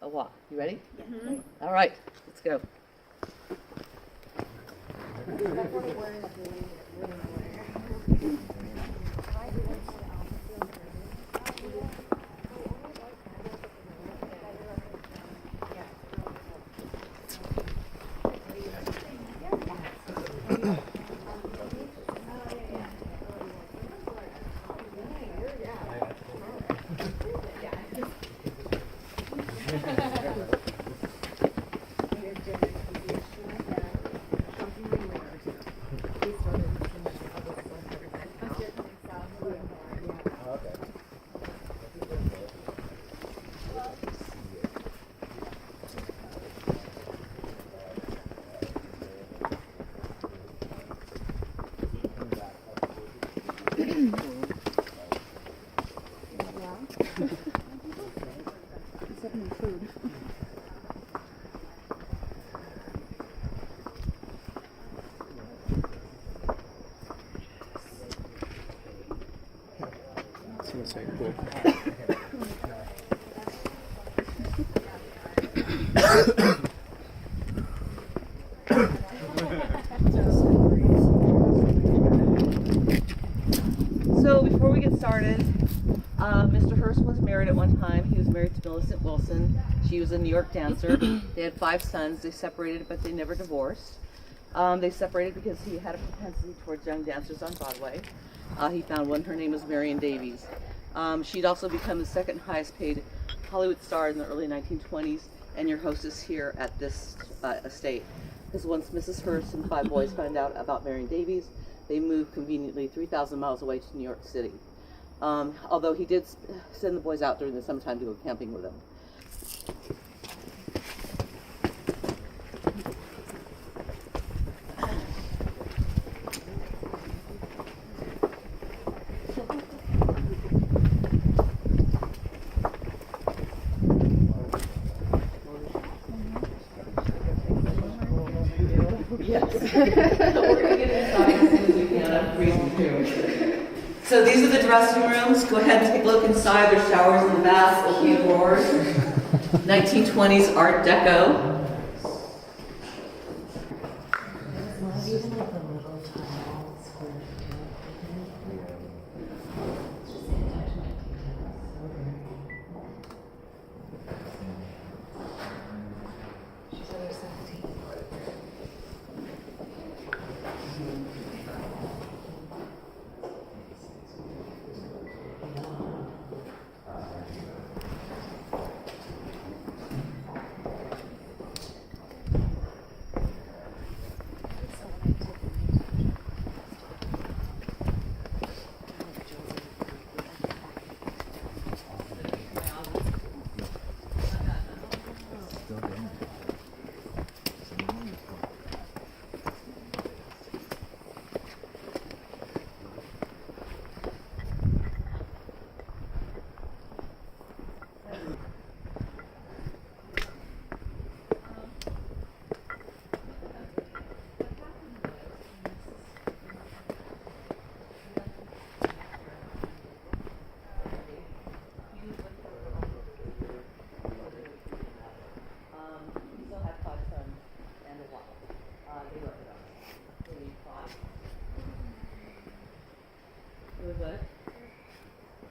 a walk. You ready? Mm-hmm. All right, let's go. So before we get started, Mr. Hearst was married at one time. He was married to Millicent Wilson. She was a New York dancer. They had 5 sons. They separated, but they never divorced. They separated because he had a propensity towards young dancers on Broadway. He found one. Her name was Marion Davies. She'd also become the second highest paid Hollywood star in the early 1920s, and your hostess here at this estate. Because once Mrs. Hearst and 5 boys found out about Marion Davies, they moved conveniently 3,000 miles away to New York City. Although he did send the boys out during the summertime to go camping with them. So these are the dressing rooms. Go ahead and take a look inside. There's showers in the bath, opening drawers. 1920s Art Deco.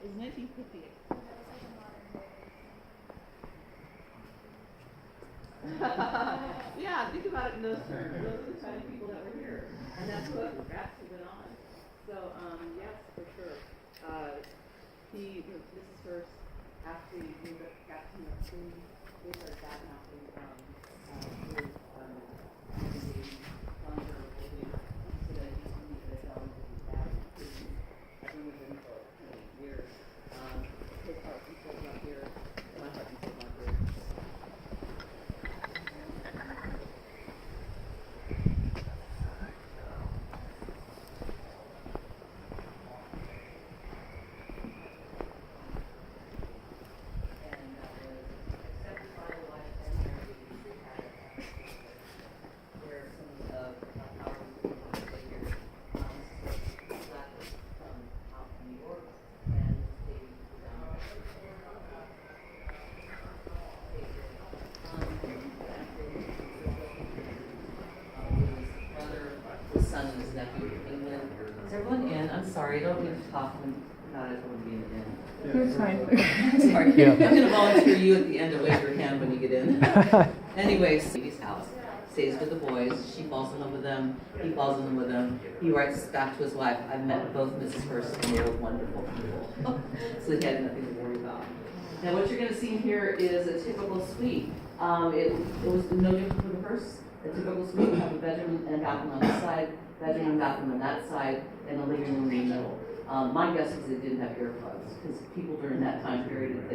Is 1958. Yeah, think about it in those terms. Those are the kind of people that were here. And that's what actually went on. So, yes, for sure. Mrs. Hearst actually got to know him. They started back out his on her living so that he could meet the film with his dad. I've been with him for 20 years. His heart and soul not here. My heart and soul not here. And that was sorry, I don't mean to talk when not everyone being in. You're fine. Sorry. Yeah. I'm going to volunteer you at the end to wave your hand when you get in. Anyways, Baby's house. Stays with the boys. She falls in love with them. He falls in love with them. He writes back to his wife, I've met both Mrs. Hearst and they were wonderful people. So he had nothing to worry about. Now what you're going to see here is a typical suite. It was no different from the Hearst. A typical suite would have a bedroom and a bathroom on this side, bedroom and bathroom on that side, and a living room in the middle. My guess is they didn't have earplugs because people during that time period, if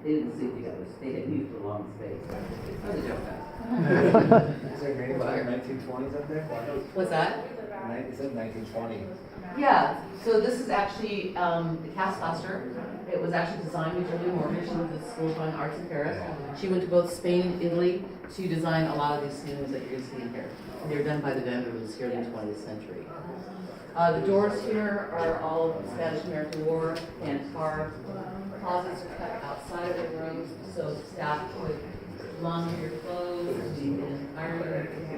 they didn't sleep together. So they had used a long space. That was a joke, guys. Is there anything about 1920s up there? What's that? It said 1920. Yeah, so this is actually the cast plaster. It was actually designed by Julia Morgan. She went to the School of Fine Arts in Paris. She went to both Spain and Italy to design a lot of these ceilings that you're going to see here. And they were done by the vendors here in the 20th century. The doors here are all of the Spanish-American War and carved. Closets are cut outside of the rooms so staff could launder your clothes and iron your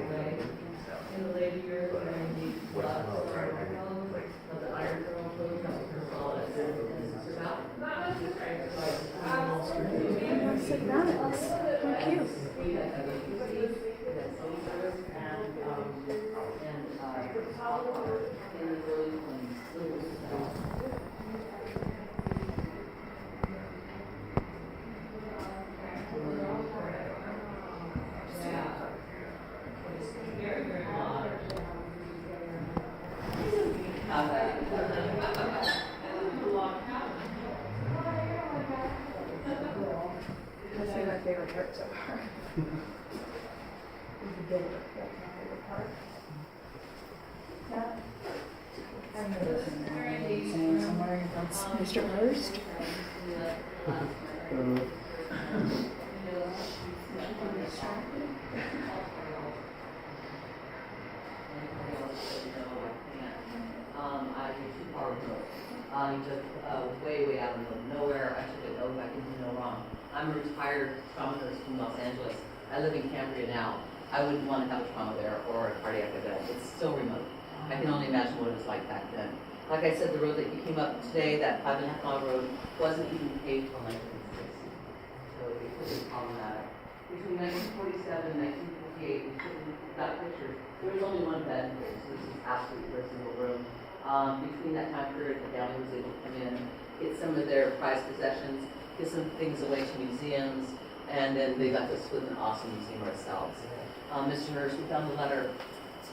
away. In the later years, we're going to need gloves for our clothes, but the iron girl clothes, that's what they're called, and it's about. That's my favorite part so far. That's Mr. Hearst. You live way out in the middle of nowhere. I took it over. I can do no wrong. I'm a retired trauma nurse from Los Angeles. I live in Cambria now. I wouldn't want to have a trauma there or a cardiac event. It's still remote. I can only imagine what it was like back then. Like I said, the road that you came up today, that 5.5 mile road, wasn't even paved until 1960. So it could be problematic. Between 1947 and 1958, we got pictures. There was only one bed here, so this is absolutely a single room. Between that time period, the family was able to come in, get some of their prized possessions, get some things away to museums, and then they left us with an awesome museum ourselves. Mr. Hearst, we found a letter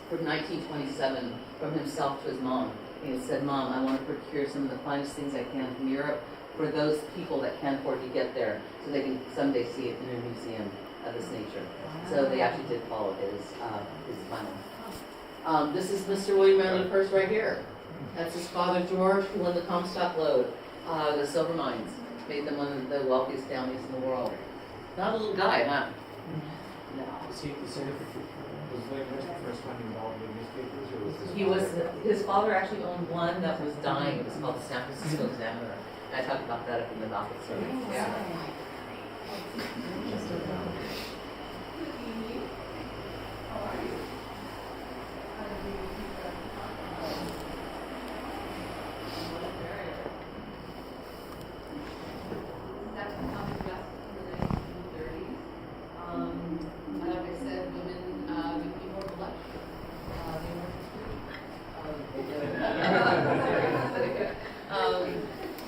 from 1927 from himself to his mom. And it said, Mom, I want to procure some of the finest things I can from Europe for those people that can't afford to get there so they can someday see it in a museum of this nature. So they actually did follow his final. This is Mr. William Randolph Hearst right here. That's his father, George, who won the Comstock Lode, the silver mines. Made them one of the wealthiest families in the world. Not a little guy, huh? No. Was William Hearst the first one involved in newspapers, or was His father actually owned one that was dying. It was called the San Francisco Examiner. And I talked about that up in the docket service. Yeah.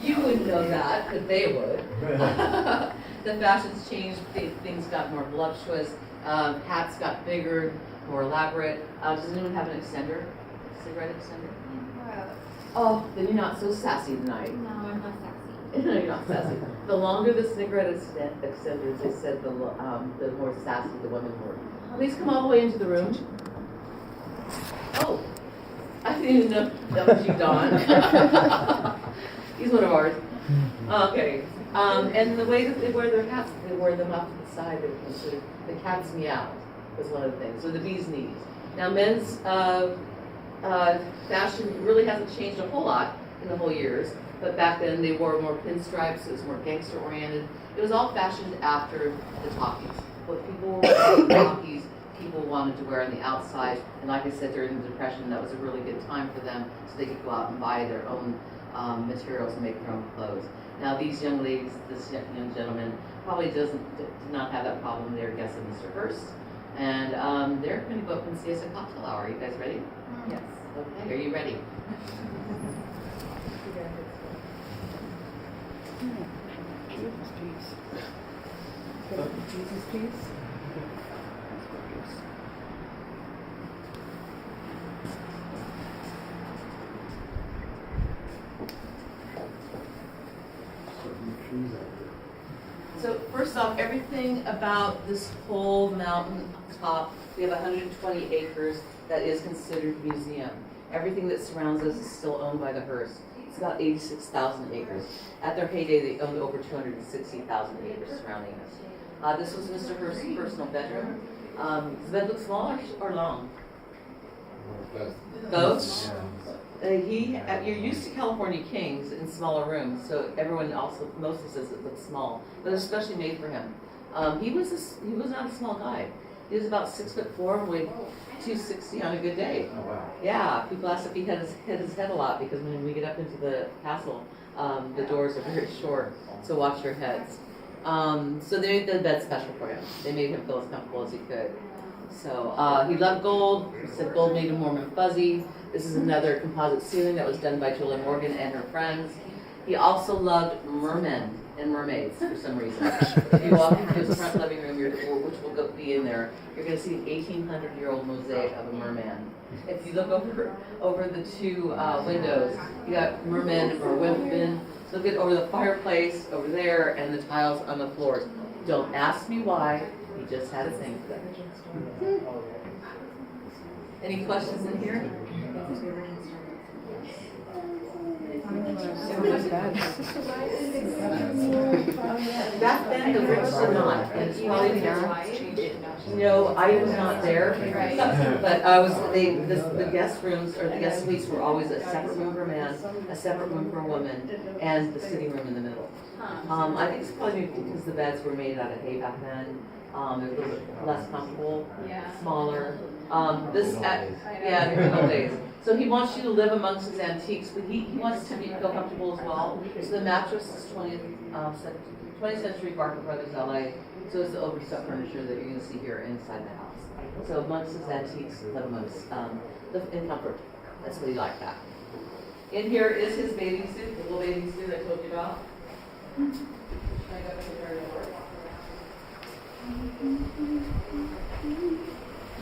You wouldn't know that, but they would. The fashions changed, things got more voluptuous, hats got bigger, more elaborate. Does anyone have an extender? Cigarette extender? Oh, then you're not so sassy tonight. No, I'm not sassy. No, you're not sassy. The longer the cigarette extenders, they said the more sassy the women were. Please come all the way into the room. Oh, I didn't even know that was you, Dawn. He's one of ours. Okay. And the way that they wear their hats, they wear them off to the side. The cat's meow was one of the things, or the bee's knees. Now, men's fashion really hasn't changed a whole lot in the whole years, but back then they wore more pinstripes, it was more gangster-oriented. It was all fashioned after the talkies. What people wore in the talkies, people wanted to wear on the outside. And like I said, during the Depression, that was a really good time for them, so they could go out and buy their own materials and make their own clothes. Now these young ladies, this young gentleman, probably did not have that problem. They're guests of Mr. Hearst. And they're going to go up and see us at cocktail hour. Are you guys ready? Yes. Okay, are you ready? Jesus piece. Jesus piece. That's gorgeous. So first off, everything about this whole mountain top, we have 120 acres that is considered museum. Everything that surrounds us is still owned by the Hearst. It's about 86,000 acres. At their heyday, they owned over 260,000 acres surrounding us. This was Mr. Hearst's personal bedroom. Does the bed look small or long? Both? You're used to California Kings in smaller rooms, so everyone also mostly says it looks small, but it's especially made for him. He was not a small guy. He was about 6'4" and weighed 260 on a good day. Oh, wow. Yeah, people ask if he hit his head a lot because when we get up into the castle, the doors are very short, so watch your heads. So they made the bed special for him. They made him feel as comfortable as he could. So he loved gold. He said gold made him warm and fuzzy. This is another composite ceiling that was done by Julia Morgan and her friends. He also loved mermen and mermaids for some reason. If you walk into his front living room, which will be in there, you're going to see an 1,800-year-old mosaic of a merman. If you look over the two windows, you got mermen and merwomen. Look at over the fireplace over there and the tiles on the floors. Don't ask me why. He just had a thing for that. Any questions in here? Back then, the rich did not, and it's probably I was not there, but the guest rooms or the guest suites were always a separate room for a man, a separate room for a woman, and the sitting room in the middle. I think it's probably because the beds were made out of hay back then. They're a little bit less comfortable, smaller. In the old days. So he wants you to live amongst his antiques, but he wants to feel comfortable as well. So the mattress is 20th century Barker Brothers LA. So it's the overstuffed furniture that you're going to see here inside the house. So amongst his antiques, live amongst in comfort. That's what he liked that. In here is his bathing suit, the little bathing suit I told you about. Should I go to the area door?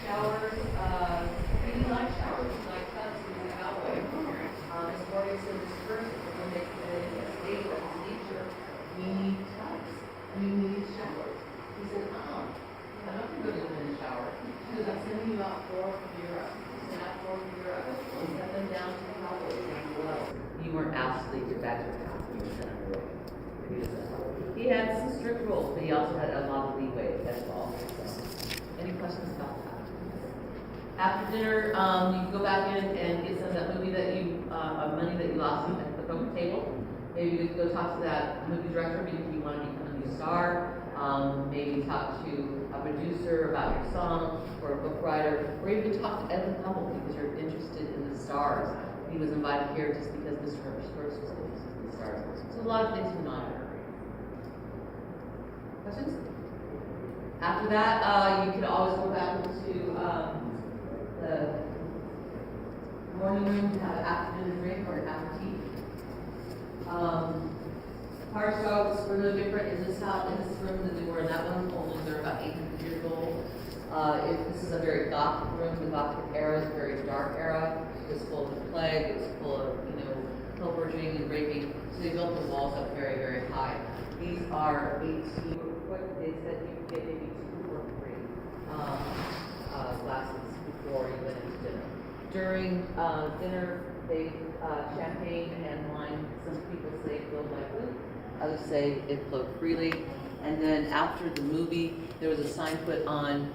Showers, he liked showers, he liked tubs, he was that way. As Morgan said, this first, when they stayed at his teacher, we need tubs, we need showers. He said, I'm not going to go in the shower. He goes, I'm sending you out 4 from Europe. He sent out 4 from Europe. He sent them down to the Cowboys and well. You weren't asked to leave your bag at the house, you were sent away. He had some strict rules, but he also had a lot of leeway as well. So, any questions about that? After dinner, you can go back in and get some of that movie that money that you lost at the poker table. Maybe you could go talk to that movie director, maybe if you want to become a new star. Maybe talk to a producer about your song, or a book writer, or even talk to Evan Hummel because you're interested in the stars. He was invited here just because Mr. Hearst was interested in the stars. So a lot of things to monitor. Questions? After that, you can always go back into the morning room to have an afternoon drink or an after tea. Hearst dogs were no different in this house, in this room than they were in that one, only they're about 800 years old. This is a very Gothic room. The Gothic era is a very dark era. It was full of the plague. It was full of, pillaging and raping. So they built the walls up very, very high. These are 18. They said you could get maybe 2 or 3 glasses before you went into dinner. During dinner, they champagne and wine. Some people say flowed like food. Others say it flowed freely. And then after the movie, there was a sign put on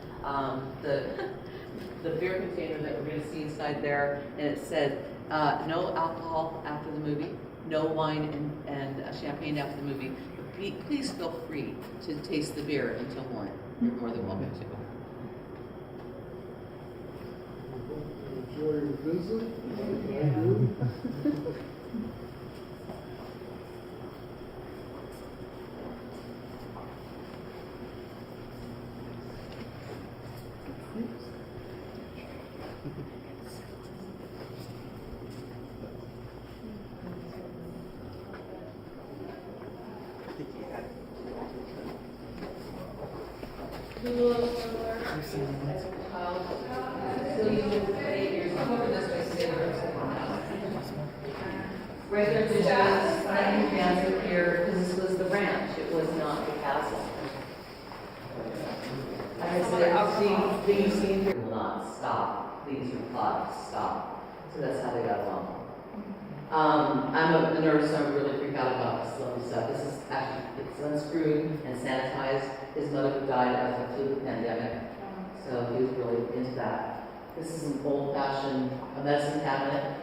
the beer container that we're going to see inside there, and it said, no alcohol after the movie, no wine and champagne after the movie. Please feel free to taste the beer until morning. You're more than welcome to. Enjoy your visit. Thank you. Regular dishes, finding dancer here, because this was the ranch, it was not the castle. Like I said, these scenes here will not stop, these are clocks, stop. So that's how they got along. I'm a nurse, so I'm really freaked out about this little stuff. This is actually, it's unscrewed and sanitized. His mother died after the pandemic, so he was really into that. This is an old-fashioned medicine cabinet.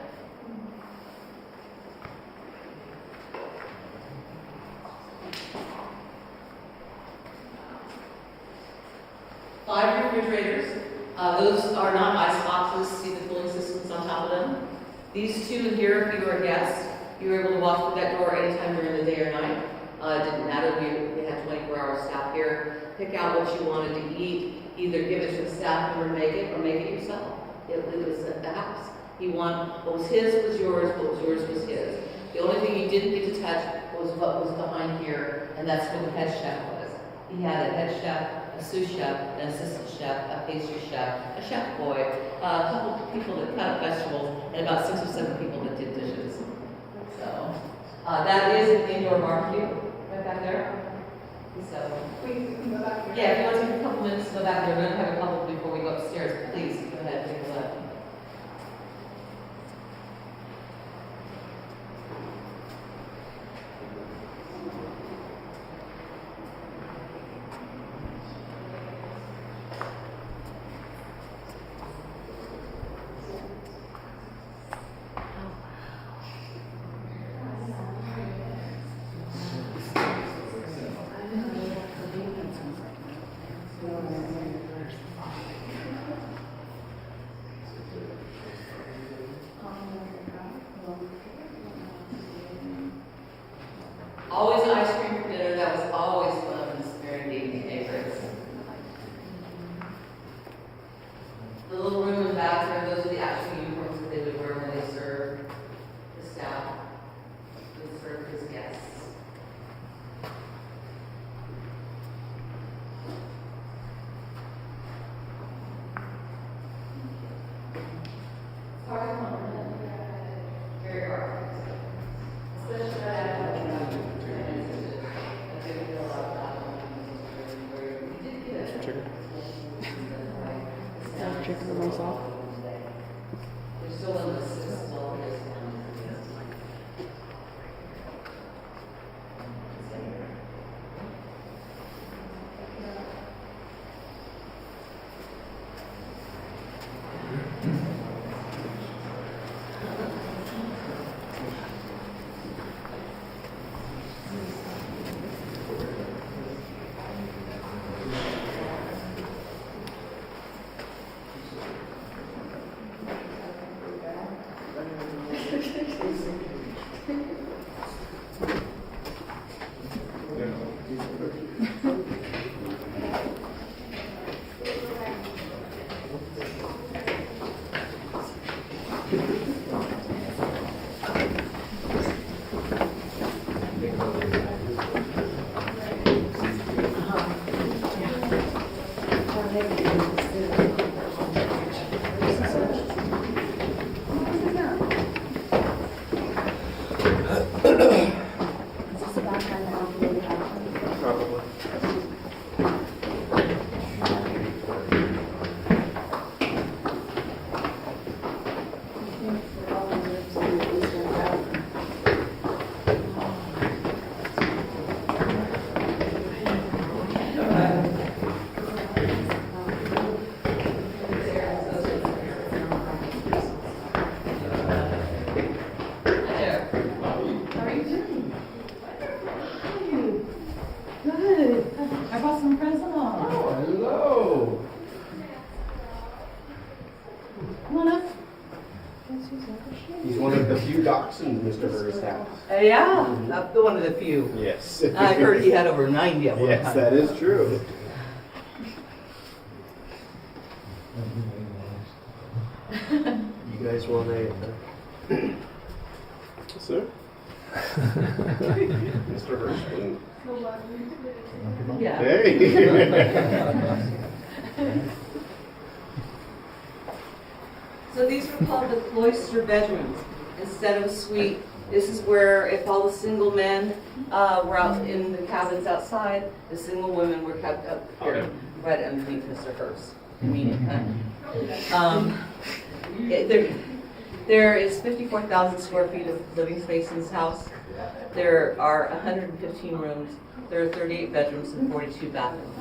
Five refrigerators. Those are not ice boxes. See the cooling systems on top of them. These two in here, if you were a guest, you were able to walk through that door anytime during the day or night. It didn't matter. We had 24-hour staff here. Pick out what you wanted to eat. Either give it to the staff member, make it, or make it yourself. It was at the house. You want what was his was yours. What was yours was his. The only thing you didn't get to touch was what was behind here, and that's where the head chef was. He had a head chef, a sous chef, an assistant chef, a pastry chef, a chef boy, a couple of people that cut up vegetables, and about 6 or 7 people that did dishes. So that is an indoor barbecue right back there. So yeah, if you want to take a couple minutes to go back there, we're going to have a couple before we go upstairs. Please go ahead and take a look. Always ice cream for dinner. That was always one of Miss Mary David's favorites. The little room and bathroom, those are the actual uniforms that they would wear when they served the staff, would serve his guests. Very hard. Especially Chicken the rice off. There's still one that's still the few dachshunds Mr. Hearst has. Yeah, one of the few. Yes. I heard he had over 90 at one Yes, time. that is true. You guys want a... Sir? Mr. Hearst, please. Yeah. Hey. So these were called the cloister bedrooms instead of a suite. This is where if all the single men were out in the cabins outside, the single women were kept up here, right underneath Mr. Hearst. There is 54,000 square feet of living space in this house. There are 115 rooms. There are 38 bedrooms and 42 bathrooms.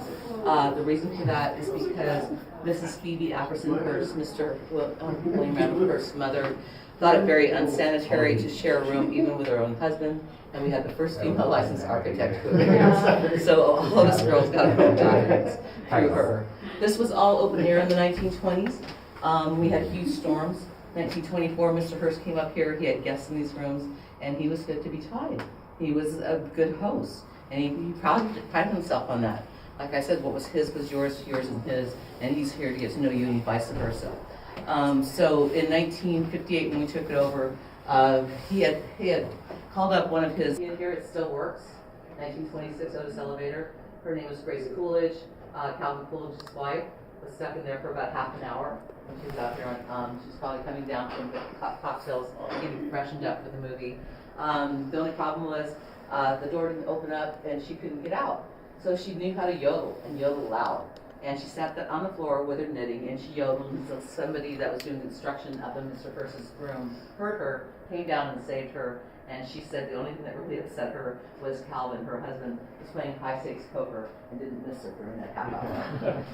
The reason for that is because Mrs. Phoebe Apperson Hearst, Mr. William Randolph Hearst's mother, thought it very unsanitary to share a room even with her own husband, and we had the first female licensed architect who appeared. So all of us girls got home documents through her. This was all open air in the 1920s. We had huge storms. 1924, Mr. Hearst came up here. He had guests in these rooms, and he was fit to be tied. He was a good host, and he prided himself on that. Like I said, what was his was yours, yours and his, and he's here to get to know you and vice versa. So in 1958, when we took it over, he had called up one of his, here it still works, 1926 Otis elevator. Her name was Grace Coolidge. Calvin Coolidge's wife was stuck in there for about half an hour when she was out there. She was probably coming down from the cocktails, getting freshened up for the movie. The only problem was the door didn't open up and she couldn't get out. So she knew how to yodel and yodel loud. And she sat on the floor with her knitting and she yodeled until somebody that was doing construction up in Mr. Hearst's room heard her, came down and saved her. And she said the only thing that really upset her was Calvin, her husband, was playing high stakes poker and didn't miss her during that half hour.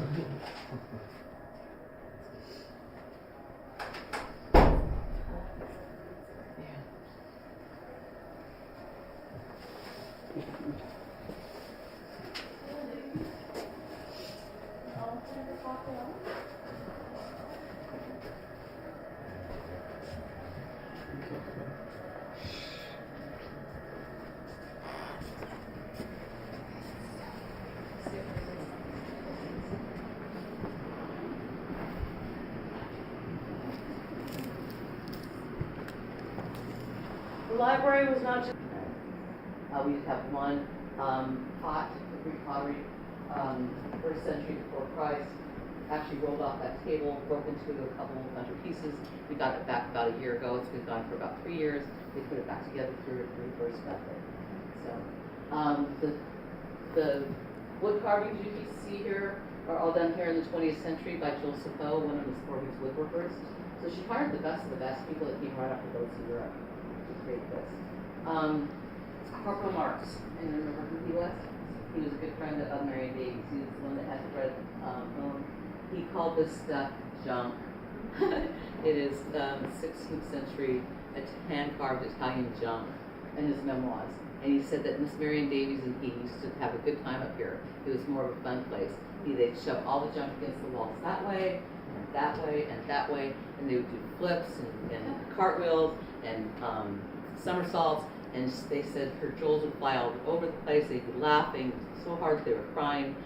The library was not just... we used to have one pot, the Greek pottery, first century before Christ. Actually rolled off that table, broke into a couple of hundred pieces. We got it back about a year ago. It's been gone for about 3 years. We put it back together through a reverse method. So the wood carvings you see here are all done here in the 20th century by Jules Sappho, one of the Sporting's woodworkers. So she hired the best of the best people that came right off the boats in Europe to create this. Corporal Marx, and remember who he was? He was a good friend of Mary Davies. He was the one that had the red home. He called this stuff junk. It is 16th century hand-carved Italian junk in his memoirs. And he said that Miss Marion Davies and he used to have a good time up here. It was more of a fun place. They'd shove all the junk against the walls that way, and that way, and that way, and they would do flips and cartwheels and somersaults. And they said her jewels would fly all over the place. They'd be laughing so hard they were crying.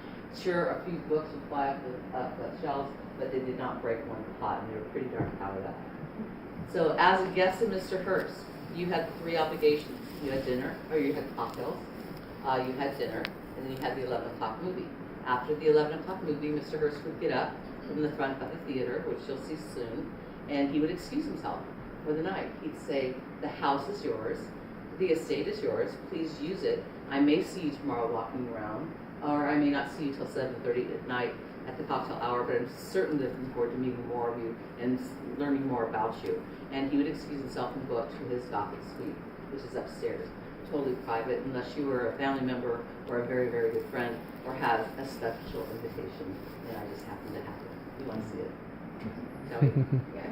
Sure, a few books would fly off the shelves, but they did not break one pot, and they were pretty darn proud of that. So as a guest of Mr. Hearst, you had 3 obligations. You had dinner, or you had cocktails, you had dinner, and then you had the 11 o'clock movie. After the 11 o'clock movie, Mr. Hearst would get up from the front of the theater, which you'll see soon, and he would excuse himself for the night. He'd say, the house is yours, the estate is yours, please use it. I may see you tomorrow walking around, or I may not see you till 7:30 at night at the cocktail hour, but I'm certain that looking forward to meeting more of you and learning more about you. And he would excuse himself and go up to his Gothic suite, which is upstairs, totally private, unless you were a family member or a very, very good friend or had a special invitation, and I just happened to have it. You want to see it? Shall we? Yeah.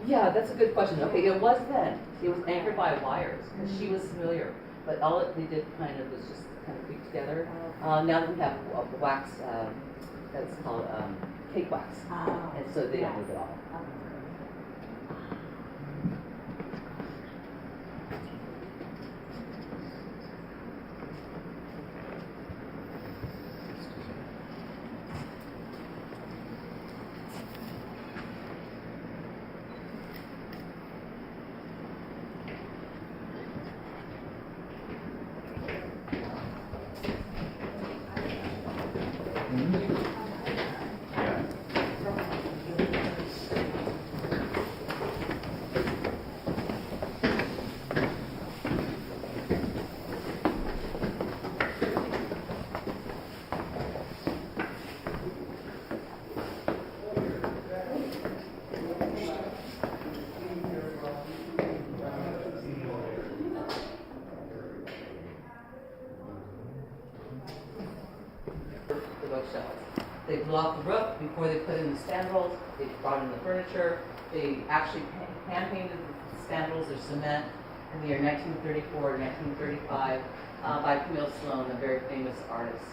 Yeah, that's a good question. Okay, it was then. It was anchored by wires, because she was familiar. But all that we did kind of was just kind of creep together. Now that we have wax, that's called cake wax. And so they don't move it all. The bookshelves. They blew off the roof before they put in the spandrels. They brought in the furniture. They actually hand painted the spandrels or cement in the year 1934 and 1935 by Camille Sloan, a very famous artist.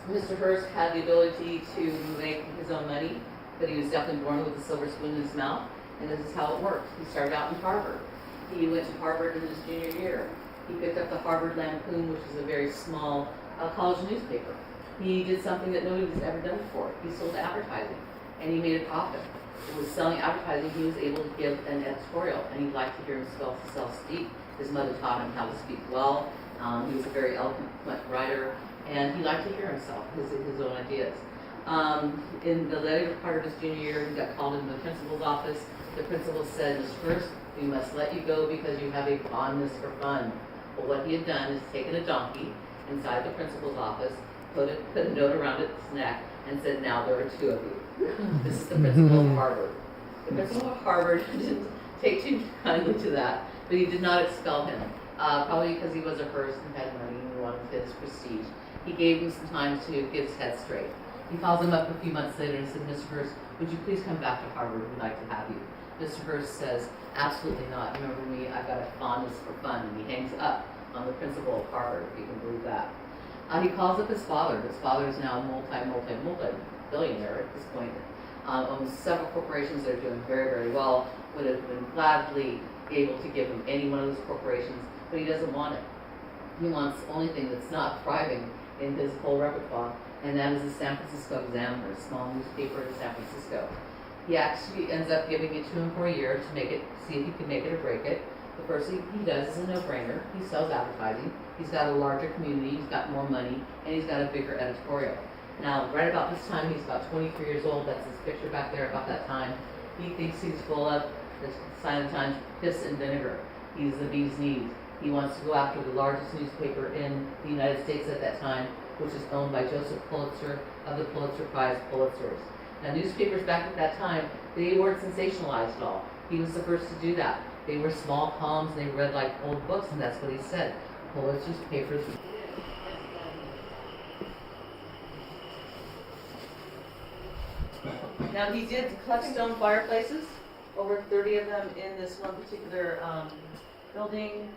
Mr. Hearst had the ability to make his own money, but he was definitely born with a silver spoon in his mouth, and this is how it worked. He started out in Harvard. He went to Harvard in his junior year. He picked up the Harvard Lampoon, which is a very small college newspaper. He did something that nobody has ever done before. He sold advertising, and he made a profit. With selling advertising, he was able to give an editorial, and he liked to hear himself speak. His mother taught him how to speak well. He was a very eloquent writer, and he liked to hear himself, his own ideas. In the later part of his junior year, he got called into the principal's office. The principal said, "Mr. Hearst, we must let you go because you have a fondness for fun." But what he had done is taken a donkey inside the principal's office, put a note around its neck, and said, "Now there are two of you." This is the principal of Harvard. The principal of Harvard didn't take too kindly to that, but he did not expel him, probably because he was a Hearst and had money and he wanted his prestige. He gave him some time to get his head straight. He calls him up a few months later and said, "Mr. Hearst, would you please come back to Harvard? We'd like to have you." Mr. Hearst says, "Absolutely not. Remember me, I've got a fondness for fun." And he hangs up on the principal of Harvard, if you can believe that. He calls up his father. His father is now a multi-billionaire at this point. Owns several corporations that are doing very, very well. Would have been gladly able to give him any one of those corporations, but he doesn't want it. He wants the only thing that's not thriving in his whole repertoire, and that is the San Francisco Examiner, a small newspaper in San Francisco. He actually ends up giving it to him for a year to make it, see if he can make it or break it. The first thing he does is a no-brainer. He sells advertising. He's got a larger community. He's got more money, and he's got a bigger editorial. Now, right about this time, he's about 23 years old. That's his picture back there about that time. He thinks he's full of, the sign of the times, piss and vinegar. He's the bee's knees. He wants to go after the largest newspaper in the United States at that time, which is owned by Joseph Pulitzer of the Pulitzer Prize Pulitzers. Now, newspapers back at that time, they weren't sensationalized at all. He was the first to do that. They were small columns, they read like old books, and that's what he said. Pulitzer's papers. Now, he did collect stone fireplaces, over 30 of them in this one particular building.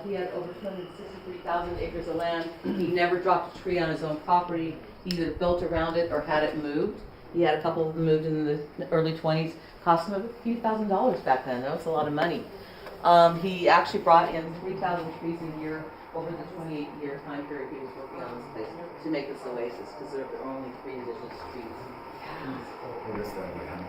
He had over 263,000 acres of land. He never dropped a tree on his own property. He either built around it or had it moved. He had a couple of them moved in the early 20s. Cost him a few $1,000s back then. That was a lot of money. He actually brought in 3,000 trees a year over the 28-year time period he was working on this place to make this oasis, because there were only 3 indigenous trees. What is that again?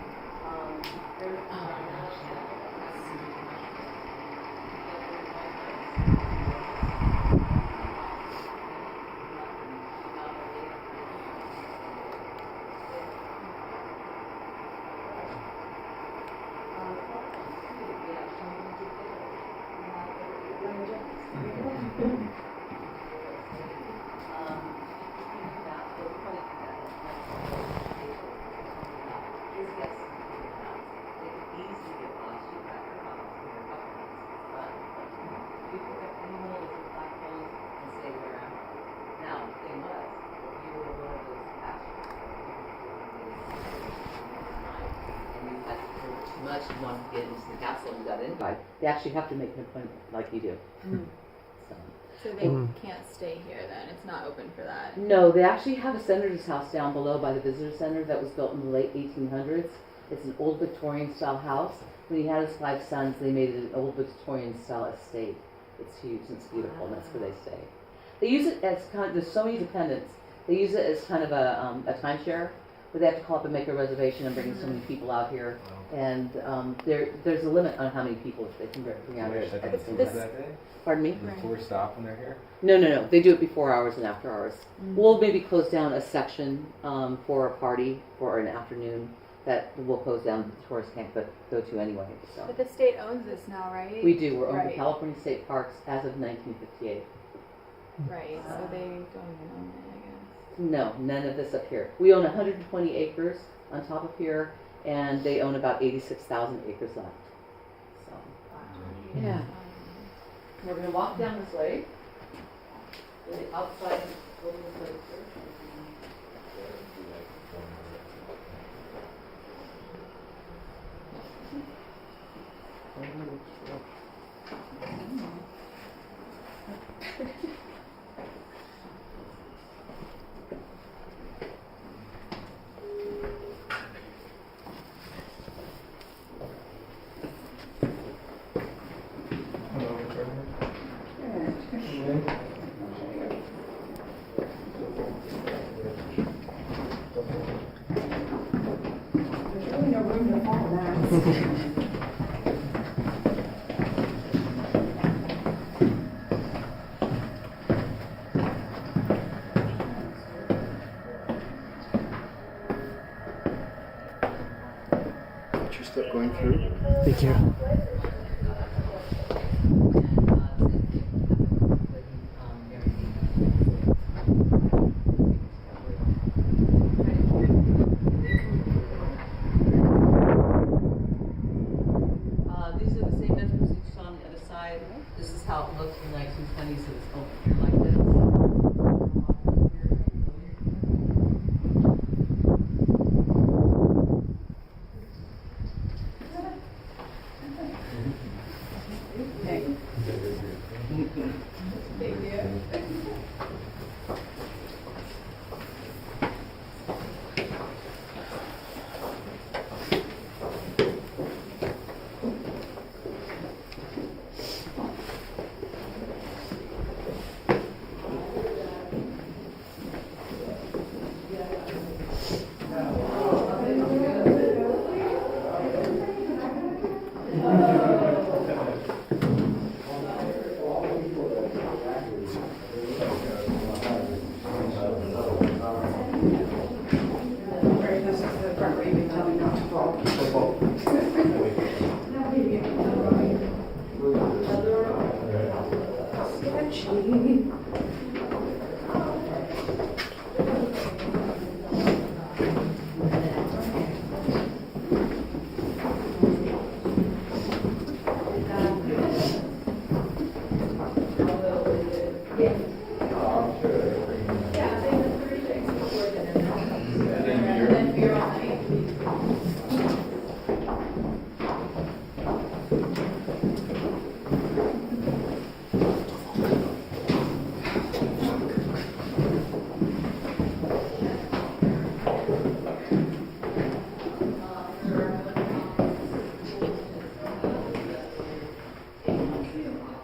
Much you want to get into the castle and you got invite. They actually have to make an appointment like you do. So they can't stay here then? It's not open for that? No, they actually have a senator's house down below by the visitor center that was built in the late 1800s. It's an old Victorian style house. When he had his 5 sons, they made it an old Victorian style estate. It's huge and it's beautiful, and that's where they stay. They use it as kind of, there's so many dependents. They use it as kind of a timeshare but they have to call up and make a reservation and bring so many people out here. And there's a limit on how many people they can bring out here at the same time. that day? Pardon me? Does the tour stop when they're here? No. They do it before hours and after hours. We'll maybe close down a section for a party for an afternoon that we'll close down that the tourists can't go to anyway. So But the state owns this now, right? we do. We're owned by Right. California State Parks as of 1958. Right, so they don't even own it, I guess. No, none of this up here. We own 120 acres on top of here, and they own about 86,000 acres left. So, yeah. We're going to walk down this way. The outside over this way, sir. There's really no room to fall now. What's your step going through? Thank you. These are the same bedrooms you saw on the other side. This is how it looked in the 1920s. It was open here like this. This is the part where you've been telling me not to fall. Sketchy.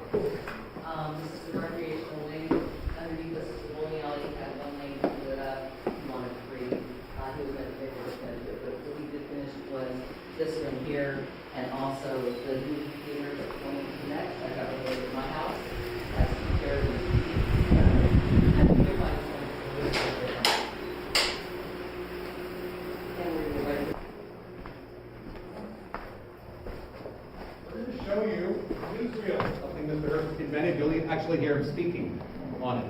This is the recreational wing. Underneath this is the bowling alley. He had one lane to do it up. He wanted three. He was going to pay for this, but what we did finish was this one here, and also the movie theater that's going to connect. I got rid of it in my house. That's very and nearby is going to be and we're ready. We're going to show you newsreel, something Mr. Hearst invented. You'll actually hear him speaking on it.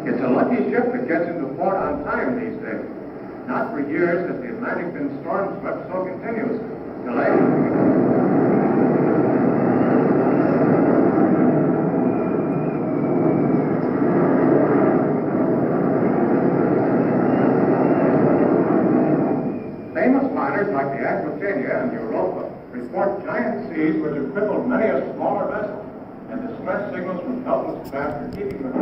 It's a lucky ship that gets into port on time these days. Not for years has the Atlantic been storm swept so continuously. Delay. Famous liners like the Aquitania and Europa report giant seas which have crippled many a smaller vessel, and distress signals from countless craft are keeping them.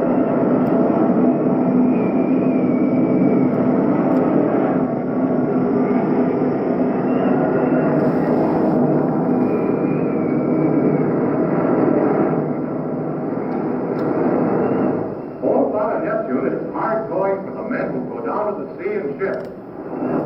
It is hard going for the men who go down to the sea and ship.